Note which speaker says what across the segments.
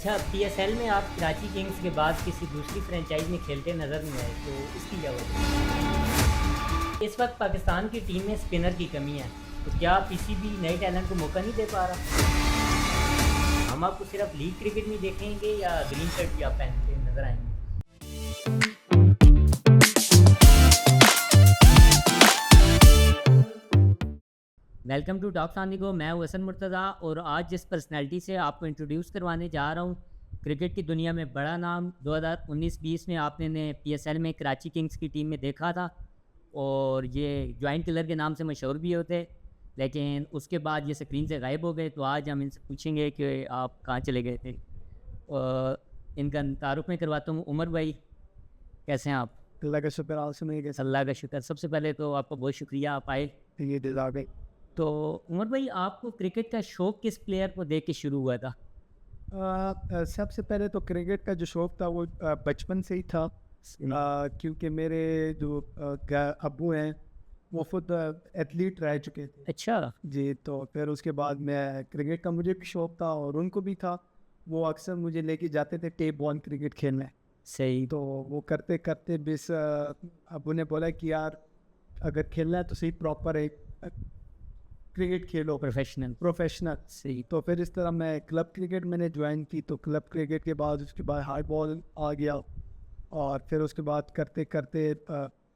Speaker 1: اچھا P S L میں آپ کراچی کنگز کے بعد کسی دوسری فرنچائز میں کھیلتے نظر نہیں آئے، تو اس کی کیا وجہ ہے؟ اس وقت پاکستان کی ٹیم میں اسپنر کی کمی ہے، تو کیا پی سی بی نئے ٹیلنٹ کو موقع نہیں دے پا رہا؟ ہم آپ کو صرف لیگ کرکٹ میں دیکھیں گے یا گرین شرٹ بھی آپ پہنتے نظر آئیں گے؟ ویلکم ٹو ٹاک سانڈیگو، میں ہوں حسن مرتضیٰ، اور آج جس پرسنالٹی سے آپ کو انٹروڈیوس کروانے جا رہا ہوں، کرکٹ کی دنیا میں بڑا نام، 2019-20 میں آپ نے پی ایس ایل میں کراچی کنگز کی ٹیم میں دیکھا تھا، اور یہ جوائنٹ کلر کے نام سے مشہور بھی ہوتے، لیکن اس کے بعد یہ اسکرین سے غائب ہو گئے. تو آج ہم ان سے پوچھیں گے کہ آپ کہاں چلے گئے تھے. اور ان کا تعارف میں کرواتا ہوں. عمر بھائی، کیسے ہیں آپ؟
Speaker 2: اللہ کا شکر.
Speaker 1: اللہ کا شکر. سب سے پہلے تو آپ کا بہت شکریہ، آپ آئے. تو عمر بھائی، آپ کو کرکٹ کا شوق کس پلیئر کو دیکھ کے شروع ہوا تھا؟
Speaker 2: سب سے پہلے تو کرکٹ کا جو شوق تھا وہ بچپن سے ہی تھا، کیونکہ میرے جو ابو ہیں وہ خود ایتھلیٹ رہ چکے تھے.
Speaker 1: اچھا
Speaker 2: جی. تو پھر اس کے بعد میں کرکٹ کا مجھے بھی شوق تھا اور ان کو بھی تھا. وہ اکثر مجھے لے کے جاتے تھے ٹیپ بال کرکٹ کھیلنے.
Speaker 1: صحیح.
Speaker 2: تو وہ کرتے کرتے بس ابو نے بولا کہ یار اگر کھیلنا ہے تو صحیح پراپر ایک کرکٹ کھیلو، پروفیشنل.
Speaker 1: صحیح.
Speaker 2: تو پھر اس طرح میں کلب کرکٹ میں نے جوائن کی. تو کلب کرکٹ کے بعد اس کے بعد ہائی بال آ گیا، اور پھر اس کے بعد کرتے کرتے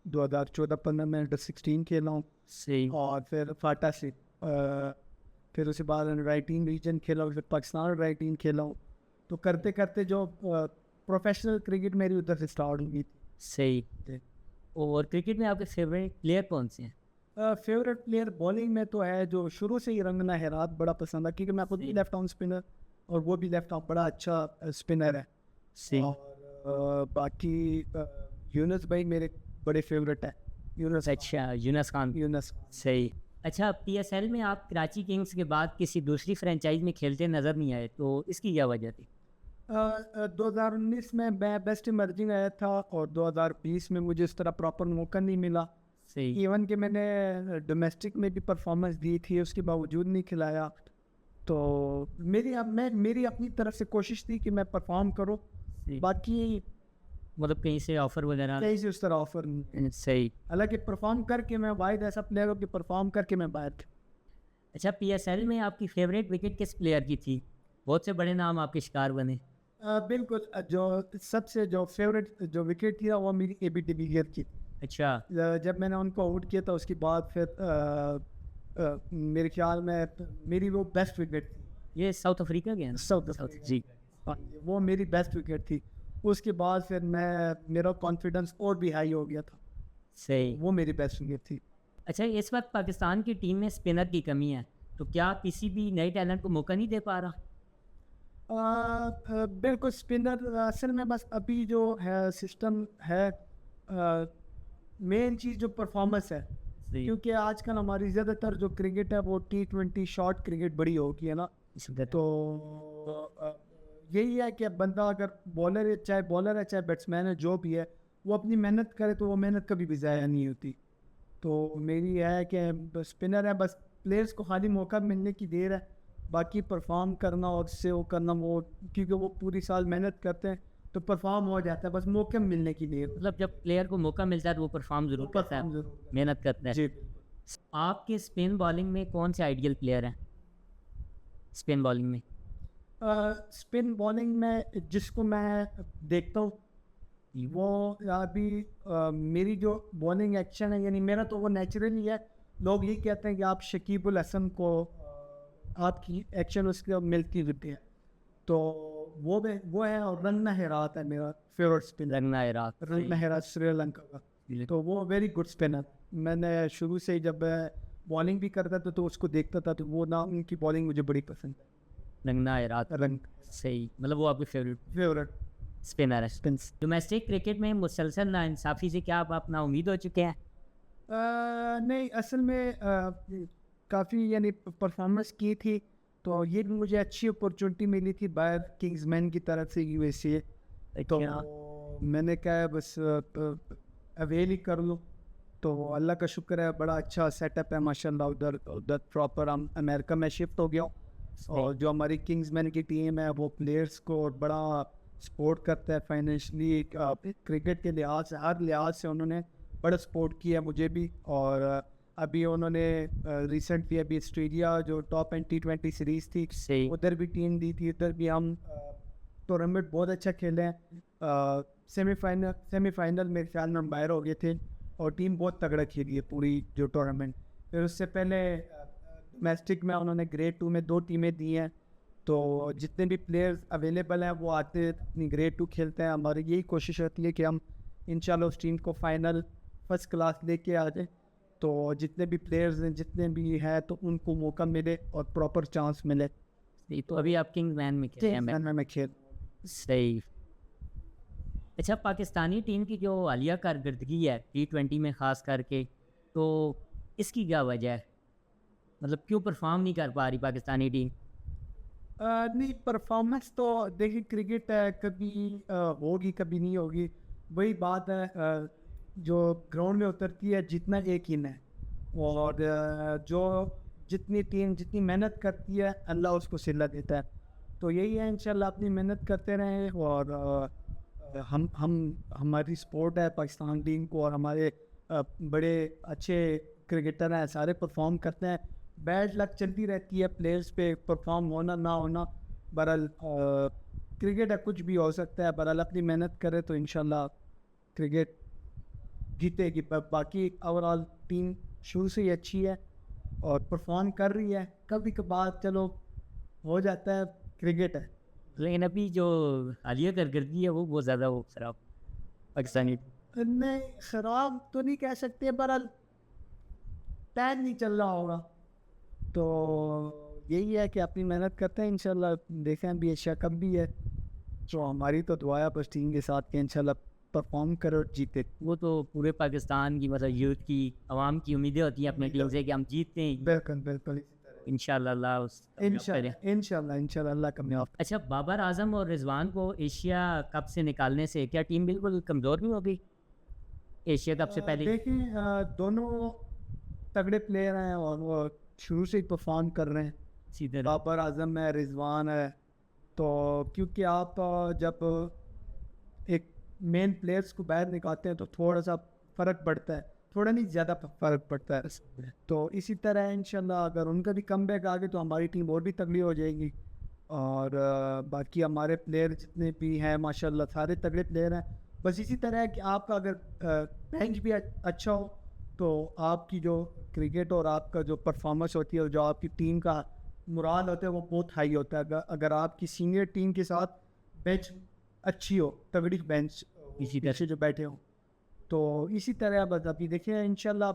Speaker 2: 2014-15 میں انڈر-16 کھیلا ہوں.
Speaker 1: صحیح.
Speaker 2: اور پھر فاٹا سے پھر اس کے بعد انڈر-18 ریجن کھیلا ہوں، پھر پاکستان انڈر-18 کھیلا ہوں. تو کرتے کرتے جو پروفیشنل کرکٹ میری ادھر سے اسٹارٹ ہوئی تھی.
Speaker 1: صحیح. اور کرکٹ میں آپ کے فیوریٹ پلیئر کون سے ہیں؟
Speaker 2: فیوریٹ پلیئر بالنگ میں تو ہے جو شروع سے ہی رنگنا ہیرات بڑا پسند ہے، کیونکہ میں خود بھی لیفٹ آرم اسپنر اور وہ بھی لیفٹ آرم بڑا اچھا اسپنر ہے. اور باقی یونس بھائی میرے بڑے فیوریٹ ہیں.
Speaker 1: اچھا، یونس خان. صحیح. اچھا پی ایس ایل میں آپ کراچی کنگز کے بعد کسی دوسری فرنچائز میں کھیلتے نظر نہیں آئے، تو اس کی کیا وجہ تھی؟
Speaker 2: 2019 میں بیسٹ ایمرجنگ آیا تھا، اور 2020 میں مجھے اس طرح پراپر موقع نہیں ملا.
Speaker 1: صحیح.
Speaker 2: ایون کہ میں نے ڈومیسٹک میں بھی پرفارمنس دی تھی، اس کے باوجود نہیں کھلایا. تو میری اپنی طرف سے کوشش تھی کہ میں پرفارم کروں. باقی
Speaker 1: مطلب کہیں سے آفر وغیرہ؟
Speaker 2: کہیں سے اس طرح آفر نہیں.
Speaker 1: صحیح.
Speaker 2: حالانکہ پرفارم کر کے میں واحد ایسا پلیئر ہوں کہ پرفارم کر کے میں باہر تھا.
Speaker 1: اچھا پی ایس ایل میں آپ کی فیوریٹ وکٹ کس پلیئر کی تھی؟ بہت سے بڑے نام آپ کے شکار بنے.
Speaker 2: بالکل. جو سب سے جو فیوریٹ جو وکٹ تھی وہ میری اے بی ڈی ولیئرز کی تھی.
Speaker 1: اچھا.
Speaker 2: جب میں نے ان کو آؤٹ کیا تھا اس کے بعد پھر میرے خیال میں میری وہ بیسٹ وکٹ تھی.
Speaker 1: یہ ساؤتھ افریقہ کے ہیں؟
Speaker 2: South Africa. جی. وہ میری بیسٹ وکٹ تھی. اس کے بعد پھر میرا کانفیڈنس اور بھی ہائی ہو گیا تھا.
Speaker 1: صحیح.
Speaker 2: وہ میری بیسٹ وکٹ تھی.
Speaker 1: اچھا اس وقت پاکستان کی ٹیم میں اسپنر کی کمی ہے، تو کیا پی سی بی نئے ٹیلنٹ کو موقع نہیں دے پا رہا؟
Speaker 2: بالکل. اسپنر اصل میں بس ابھی جو ہے سسٹم ہے، مین چیز جو پرفارمنس ہے، کیونکہ آج کل ہماری زیادہ تر جو کرکٹ ہے وہ T20 شارٹ کرکٹ بڑی ہوگی ہے نا. تو یہی ہے کہ بندہ اگر بالر ہے، چاہے بیٹسمین ہے، جو بھی ہے، وہ اپنی محنت کرے تو وہ محنت کبھی بھی ضائع نہیں ہوتی. تو میری ہے کہ اسپنر ہے، بس پلیئرس کو خالی موقع ملنے کی دیر ہے. باقی پرفارم کرنا اور سے وہ کرنا، وہ کیونکہ وہ پوری سال محنت کرتے ہیں تو پرفارم ہو جاتا ہے، بس موقع ملنے کی دیر.
Speaker 1: مطلب جب پلیئر کو موقع ملتا ہے تو وہ پرفارم ضرور کرتا ہے، محنت کرتا ہے.
Speaker 2: جی.
Speaker 1: آپ کے اسپن بالنگ میں کون سے آئیڈیل پلیئر ہیں اسپن بالنگ میں؟
Speaker 2: اسپن بالنگ میں جس کو میں دیکھتا ہوں وہ ابھی میری جو بالنگ ایکشن ہے، یعنی میرا تو وہ نیچرل ہی ہے. لوگ یہ کہتے ہیں کہ آپ شکیب الحسن کو آپ کی ایکشن اس کے ملتی جلتی ہے، تو وہ ہے. اور رنگنا ہیرات ہے میرا فیوریٹ اسپن.
Speaker 1: رنگنا ہیرات
Speaker 2: سری لنکا کا. تو وہ ویری گڈ اسپنر. میں نے شروع سے جب بالنگ بھی کرتا تھا تو اس کو دیکھتا تھا، تو وہ ان کی بالنگ مجھے بڑی پسند ہے.
Speaker 1: رنگنا ہیرات. صحیح. مطلب وہ آپ کی فیوریٹ اسپنر ہے. ڈومیسٹک کرکٹ میں مسلسل ناانصافی سے کیا آپ اپنا امید ہو چکے ہیں؟
Speaker 2: نہیں، اصل میں کافی یعنی پرفارمنس کی تھی، تو یہ بھی مجھے اچھی اپرچونٹی ملی تھی باہر کنگز مین کی طرف سے USA. تو میں نے کہا بس اویل ہی کر لوں. تو اللہ کا شکر ہے، بڑا اچھا سیٹ اپ ہے ماشاء اللہ. ادھر پراپر ہم امریکہ میں شفٹ ہو گیا ہوں. اور جو ہماری کنگز مین کی ٹیم ہے وہ پلیئرس کو بڑا سپورٹ کرتا ہے فائنینشلی، کرکٹ کے لحاظ سے، ہر لحاظ سے انہوں نے بڑا سپورٹ کیا مجھے بھی. اور ابھی انہوں نے ریسنٹلی ابھی آسٹریلیا جو ٹاپ اینڈ T20 سیریز تھی ادھر بھی ٹیم دی تھی، ادھر بھی ہم ٹورنامنٹ بہت اچھا کھیلے ہیں. سیمی فائنل میرے خیال میں ہم باہر ہو گئے تھے اور ٹیم بہت تگڑا کھیلی ہے پوری جو ٹورنامنٹ. پھر اس سے پہلے ڈومیسٹک میں انہوں نے گریڈ 2 میں 2 ٹیمیں دی ہیں، تو جتنے بھی پلیئرز اویلیبل ہیں وہ آتے اپنی گریڈ 2 کھیلتے ہیں. ہماری یہی کوشش ہوتی ہے کہ ہم انشاءاللہ اس ٹیم کو فائنل فرسٹ کلاس لے کے آ جائیں، تو جتنے بھی پلیئرز ہیں جتنے بھی ہیں تو ان کو موقع ملے اور پراپر چانس ملے.
Speaker 1: تو ابھی آپ کنگ مین میں کھیل رہے ہیں؟
Speaker 2: میں کھیل.
Speaker 1: صحیح. اچھا، پاکستانی ٹیم کی جو حالیہ کارکردگی ہے T20 میں خاص کر کے، تو اس کی کیا وجہ ہے؟ مطلب کیوں پرفارم نہیں کر پا رہی پاکستانی ٹیم؟
Speaker 2: نہیں، پرفارمنس تو دیکھیے کرکٹ ہے، کبھی ہوگی کبھی نہیں ہوگی. وہی بات ہے جو گراؤنڈ میں اترتی ہے جتنا ایک ہی ہے، اور جو جتنی ٹیم جتنی محنت کرتی ہے اللہ اس کو صلہ دیتا ہے. تو یہی ہے، انشاءاللہ اپنی محنت کرتے رہیں. اور ہماری سپورٹ ہے پاکستان ٹیم کو، اور ہمارے بڑے اچھے کرکٹر ہیں، سارے پرفارم کرتے ہیں. بیڈ لک چلتی رہتی ہے پلیئرس پہ، پرفارم ہونا نہ ہونا. بہرحال کرکٹ ہے، کچھ بھی ہو سکتا ہے. بہرحال اپنی محنت کرے تو انشاءاللہ کرکٹ جیتے گی. باقی اوور آل ٹیم شروع سے ہی اچھی ہے اور پرفارم کر رہی ہے. کبھی کبھار چلو ہو جاتا ہے، کرکٹ ہے.
Speaker 1: لیکن ابھی جو حالیہ کارکردگی ہے وہ بہت زیادہ وہ خراب پاکستانی.
Speaker 2: نہیں، خراب تو نہیں کہہ سکتے، بہرحال ٹائم نہیں چل رہا ہوگا. تو یہی ہے کہ اپنی محنت کرتے ہیں، انشاءاللہ دیکھیں بھی ایشیا کپ بھی ہے، تو ہماری تو دعا ہے بس ٹیم کے ساتھ کہ انشاءاللہ پرفارم کرے اور جیتے.
Speaker 1: وہ تو پورے پاکستان کی مطلب یوتھ کی، عوام کی امیدیں ہوتی ہیں اپنے ٹیم سے کہ ہم جیتتے ہیں.
Speaker 2: بالکل بالکل،
Speaker 1: انشاءاللہ اللہ
Speaker 2: انشاءاللہ اللہ کامیاب.
Speaker 1: اچھا، بابر اعظم اور رضوان کو ایشیا کپ سے نکالنے سے کیا ٹیم بالکل کمزور نہیں ہوگی ایشیا کپ سے پہلے؟
Speaker 2: دیکھیں دونوں تگڑے پلیئر ہیں اور وہ شروع سے ہی پرفارم کر رہے ہیں.
Speaker 1: سیدھے
Speaker 2: بابر اعظم ہے، رضوان ہے. تو کیونکہ آپ جب ایک مین پلیئرس کو باہر نکالتے ہیں تو تھوڑا سا فرق پڑتا ہے، تھوڑا نہیں زیادہ فرق پڑتا ہے. تو اسی طرح انشاءاللہ اگر ان کا بھی کم بیک آ گئے تو ہماری ٹیم اور بھی تگڑی ہو جائے گی. اور باقی ہمارے پلیئر جتنے بھی ہیں ماشاءاللہ سارے تگڑے پلیئر ہیں. بس اسی طرح ہے کہ آپ کا اگر بینچ بھی اچھا ہو تو آپ کی جو کرکٹ اور آپ کا جو پرفارمنس ہوتی ہے اور جو آپ کی ٹیم کا مرال ہوتا ہے وہ بہت ہائی ہوتا ہے. اگر آپ کی سینئر ٹیم کے ساتھ بینچ اچھی ہو، تگڑی بینچ
Speaker 1: اسی
Speaker 2: پیچھے جو بیٹھے ہوں، تو اسی طرح بس ابھی دیکھیں انشاءاللہ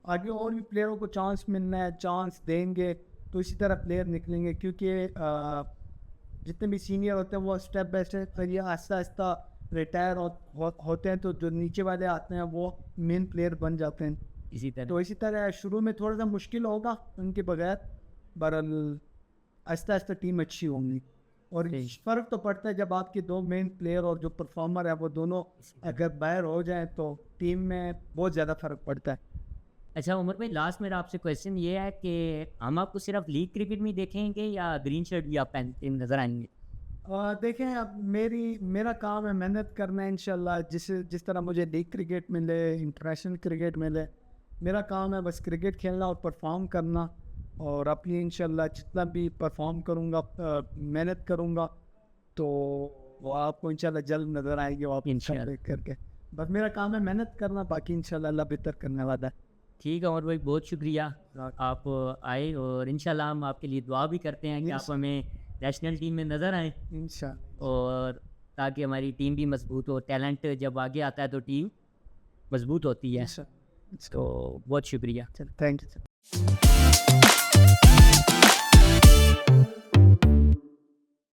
Speaker 2: آگے اور بھی پلیئروں کو چانس ملنا ہے، چانس دیں گے تو اسی طرح پلیئر نکلیں گے. کیونکہ جتنے بھی سینئر ہوتے ہیں وہ اسٹیپ بائی اسٹیپ آہستہ آہستہ ریٹائر ہوتے ہیں، تو جو نیچے والے آتے ہیں وہ مین پلیئر بن جاتے ہیں. تو اسی طرح شروع میں تھوڑا سا مشکل ہوگا ان کے بغیر، بہرحال آہستہ آہستہ ٹیم اچھی ہوں گی. اور فرق تو پڑتا ہے جب آپ کے دو مین پلیئر اور جو پرفارمر ہے وہ دونوں اگر باہر ہو جائیں تو ٹیم میں بہت زیادہ فرق پڑتا ہے.
Speaker 1: اچھا عمر بھائی، لاسٹ میرا آپ سے کویشچن یہ ہے کہ ہم آپ کو صرف لیگ کرکٹ میں دیکھیں گے یا گرین شرٹ بھی آپ پہنتے نظر آئیں گے؟
Speaker 2: دیکھیں اب میرا کام ہے محنت کرنا ہے. انشاءاللہ جس طرح مجھے لیگ کرکٹ ملے، انٹرنیشنل کرکٹ ملے، میرا کام ہے بس کرکٹ کھیلنا اور پرفارم کرنا. اور اپنی انشاءاللہ جتنا بھی پرفارم کروں گا، محنت کروں گا تو وہ آپ کو انشاءاللہ جلد نظر آئے گی. وہ آپ انشاءاللہ کر کے بس میرا کام ہے محنت کرنا، باقی انشاءاللہ اللہ بہتر کرنے والا ہے.
Speaker 1: ٹھیک ہے عمر بھائی، بہت شکریہ آپ آئے، اور انشاءاللہ ہم آپ کے لیے دعا بھی کرتے ہیں کہ آپ ہمیں نیشنل ٹیم میں نظر آئیں
Speaker 2: انشاءاللہ، اور
Speaker 1: تاکہ ہماری ٹیم بھی مضبوط ہو. ٹیلنٹ جب آگے آتا ہے تو ٹیم مضبوط ہوتی ہے. تو بہت شکریہ.
Speaker 2: Thank you.